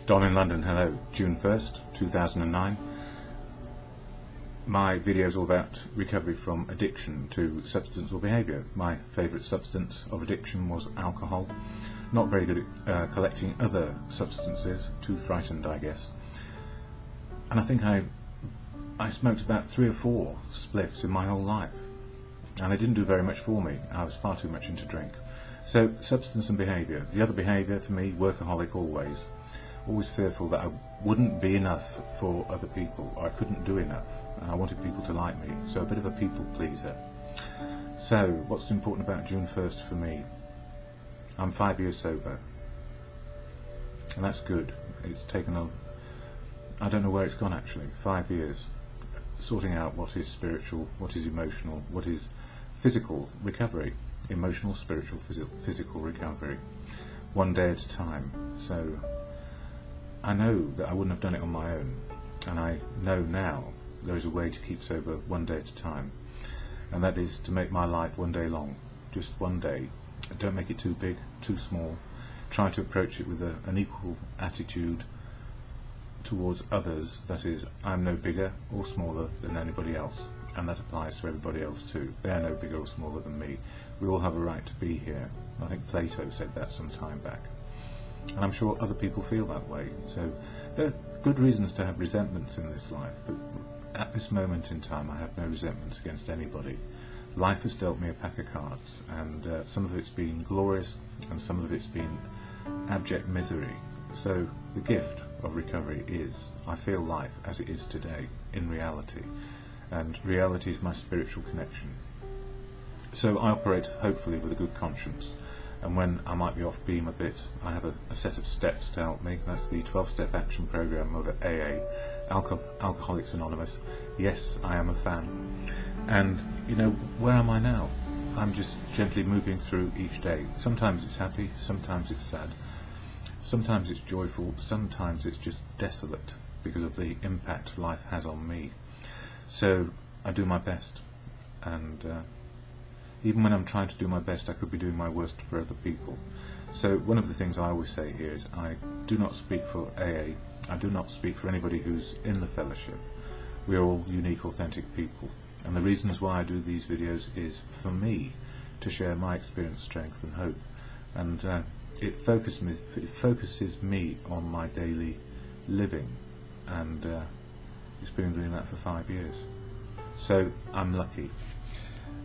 Don in London, hello. June 1st, 2009. My video is all about recovery from addiction to substance or behaviour. My favourite substance of addiction was alcohol. Not very good at collecting other substances, too frightened I guess. And I think I smoked about 3 or 4 spliffs in my whole life. And they didn't do very much for me. I was far too much into drink. So, substance and behaviour. The other behaviour for me, workaholic always. Always fearful that I wouldn't be enough for other people, or I couldn't do enough, and I wanted people to like me, so a bit of a people pleaser. So, what's important about June 1st for me? I'm 5 years sober, and that's good. It's taken I don't know where it's gone actually, 5 years, sorting out what is spiritual, what is emotional, what is physical recovery, emotional, spiritual, physical recovery, one day at a time. So, I know that I wouldn't have done it on my own, and I know now there is a way to keep sober one day at a time, and that is to make my life one day long, just one day. Don't make it too big, too small. Try to approach it with an equal attitude towards others, that is, I'm no bigger or smaller than anybody else, and that applies to everybody else too. They are no bigger or smaller than me. We all have a right to be here. I think Plato said that some time back. And I'm sure other people feel that way. So there are good reasons to have resentments in this life, but at this moment in time I have no resentments against anybody. Life has dealt me a pack of cards, and some of it's been glorious and some of it's been abject misery. So the gift of recovery is I feel life as it is today in reality, and reality is my spiritual connection. So I operate hopefully with a good conscience. And when I might be off beam a bit, I have a set of steps to help me. That's the 12-step action program of AA, Alcoholics Anonymous. Yes, I am a fan. And, you know, where am I now? I'm just gently moving through each day. Sometimes it's happy, sometimes it's sad. Sometimes it's joyful, sometimes it's just desolate because of the impact life has on me. So I do my best. And even when I'm trying to do my best, I could be doing my worst for other people. So one of the things I always say here is I do not speak for AA, I do not speak for anybody who's in the fellowship. We are all unique, authentic people. And the reasons why I do these videos is for me to share my experience, strength and hope. And it focuses me on my daily living. And it's been doing that for 5 years. So I'm lucky.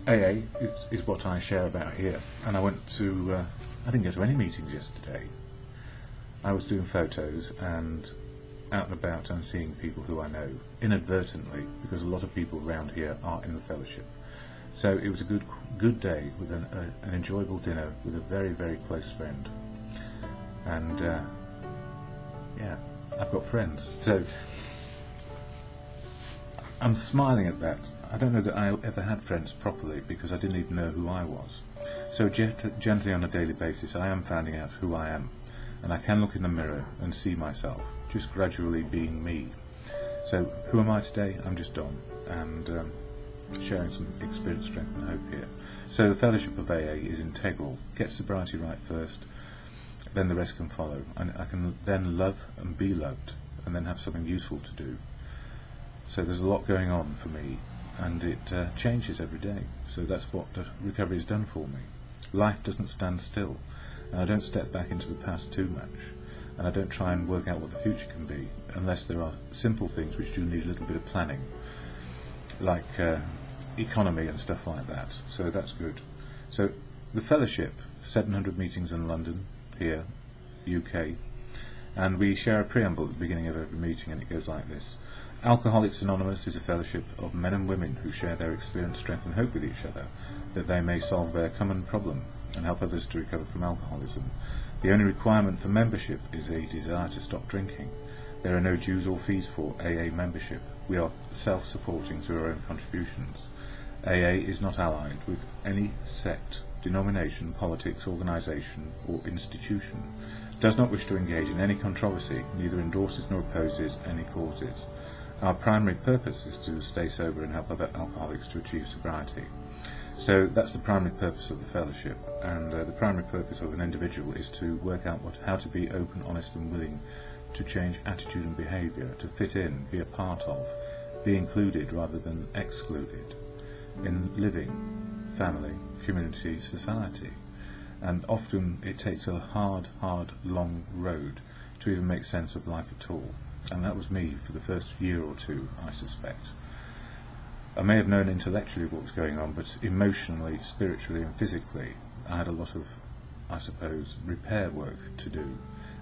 AA is what I share about here, and I went to, I didn't go to any meetings yesterday. I was doing photos and out and about and seeing people who I know, inadvertently, because a lot of people around here are in the fellowship. So it was a good day with an enjoyable dinner with a very, very close friend. And yeah, I've got friends. So I'm smiling at that. I don't know that I ever had friends properly because I didn't even know who I was. So gently on a daily basis I am finding out who I am, and I can look in the mirror and see myself, just gradually being me. So who am I today? I'm just Don, and sharing some experience, strength and hope here. So the fellowship of AA is integral. Get sobriety right first, then the rest can follow, and I can then love and be loved, and then have something useful to do. So there's a lot going on for me, and it changes every day. So that's what the recovery has done for me. Life doesn't stand still, and I don't step back into the past too much, and I don't try and work out what the future can be, unless there are simple things which do need a little bit of planning, like economy and stuff like that. So that's good. So the fellowship, 700 meetings in London, here, UK, and we share a preamble at the beginning of every meeting, and it goes like this. Alcoholics Anonymous is a fellowship of men and women who share their experience, strength and hope with each other, that they may solve their common problem and help others to recover from alcoholism. The only requirement for membership is a desire to stop drinking. There are no dues or fees for AA membership. We are self-supporting through our own contributions. AA is not allied with any sect, denomination, politics, organisation or institution. It does not wish to engage in any controversy, neither endorses nor opposes any causes. Our primary purpose is to stay sober and help other alcoholics to achieve sobriety. So that's the primary purpose of the fellowship, and the primary purpose of an individual is to work out how to be open, honest and willing to change attitude and behaviour, to fit in, be a part of, be included rather than excluded in living, family, community, society. And often it takes a hard, long road to even make sense of life at all. And that was me for the first year or two, I suspect. I may have known intellectually what was going on, but emotionally, spiritually and physically I had a lot of, I suppose, repair work to do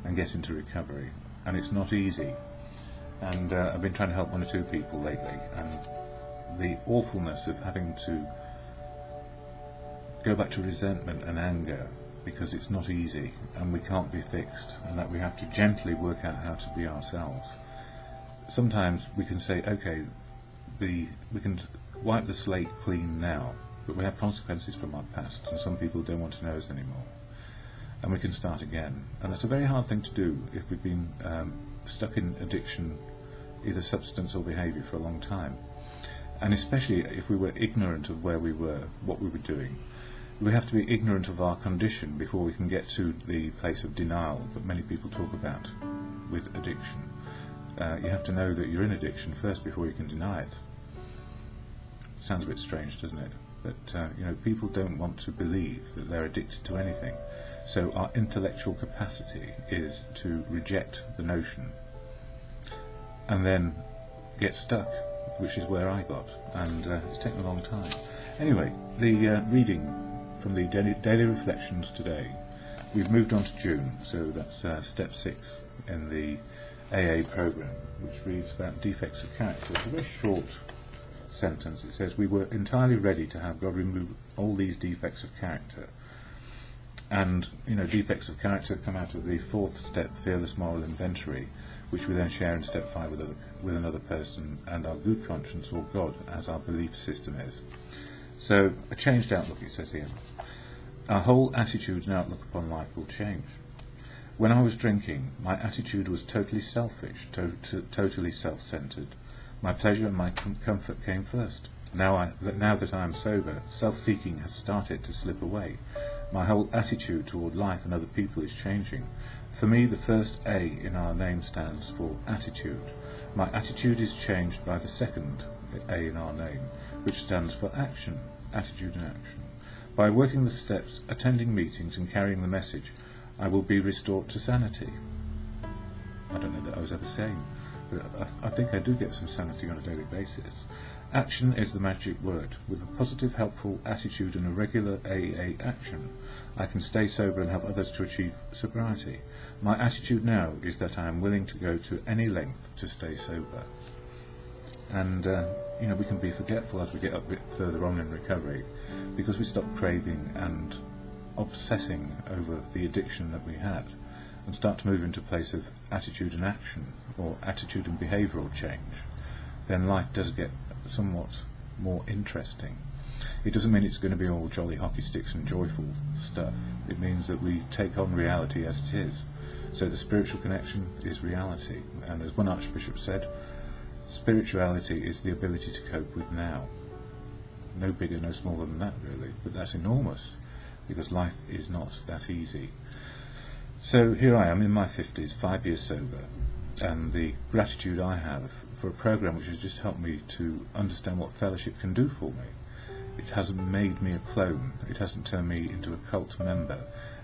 and get into recovery. And it's not easy. And I've been trying to help one or two people lately, and the awfulness of having to go back to resentment and anger because it's not easy and we can't be fixed, and that we have to gently work out how to be ourselves. Sometimes we can say, okay, we can wipe the slate clean now, but we have consequences from our past, and some people don't want to know us anymore, and we can start again. And that's a very hard thing to do if we've been stuck in addiction, either substance or behaviour, for a long time, and especially if we were ignorant of where we were, what we were doing. We have to be ignorant of our condition before we can get to the place of denial that many people talk about with addiction. You have to know that you're in addiction first before you can deny it. Sounds a bit strange, doesn't it? But people don't want to believe that they're addicted to anything. So our intellectual capacity is to reject the notion and then get stuck, which is where I got, and it's taken a long time. Anyway, the reading from the daily reflections today, we've moved on to June, so that's step 6 in the AA program, which reads about defects of character. It's a very short sentence. It says, we were entirely ready to have God remove all these defects of character. And defects of character come out of the 4th step, fearless moral inventory, which we then share in step 5 with another person, and our good conscience, or God, as our belief system is. So, a changed outlook, it says here. Our whole attitude and outlook upon life will change. When I was drinking, my attitude was totally selfish, totally self-centred. My pleasure and my comfort came first. Now that I am sober, self-seeking has started to slip away. My whole attitude toward life and other people is changing. For me, the first A in our name stands for attitude. My attitude is changed by the second A in our name, which stands for action, attitude and action. By working the steps, attending meetings and carrying the message, I will be restored to sanity. I don't know that I was ever sane, but I think I do get some sanity on a daily basis. Action is the magic word. With a positive, helpful attitude and a regular AA action, I can stay sober and help others to achieve sobriety. My attitude now is that I am willing to go to any length to stay sober. And, we can be forgetful as we get a bit further on in recovery, because we stop craving and obsessing over the addiction that we had, and start to move into a place of attitude and action, or attitude and behavioural change. Then life does get somewhat more interesting. It doesn't mean it's going to be all jolly hockey sticks and joyful stuff. It means that we take on reality as it is. So the spiritual connection is reality. And as one Archbishop said, spirituality is the ability to cope with now. No bigger, no smaller than that, really. But that's enormous, because life is not that easy. So here I am in my 50s, 5 years sober, and the gratitude I have for a program which has just helped me to understand what fellowship can do for me. It hasn't made me a clone, it hasn't turned me into a cult member,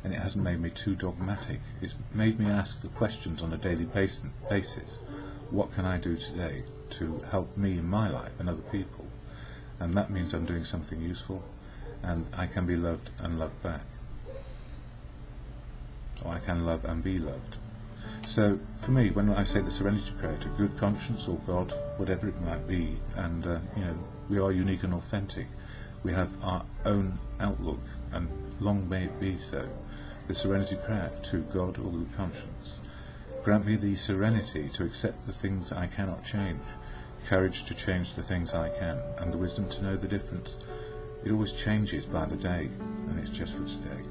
and it hasn't made me too dogmatic. It's made me ask the questions on a daily basis. What can I do today to help me in my life and other people? And that means I'm doing something useful, and I can be loved and loved back. Or I can love and be loved. So for me, when I say the Serenity Prayer to good conscience or God, whatever it might be, and we are unique and authentic, we have our own outlook, and long may it be so. The Serenity Prayer to God or good conscience. Grant me the serenity to accept the things I cannot change, courage to change the things I can, and the wisdom to know the difference. It always changes by the day, and it's just for today.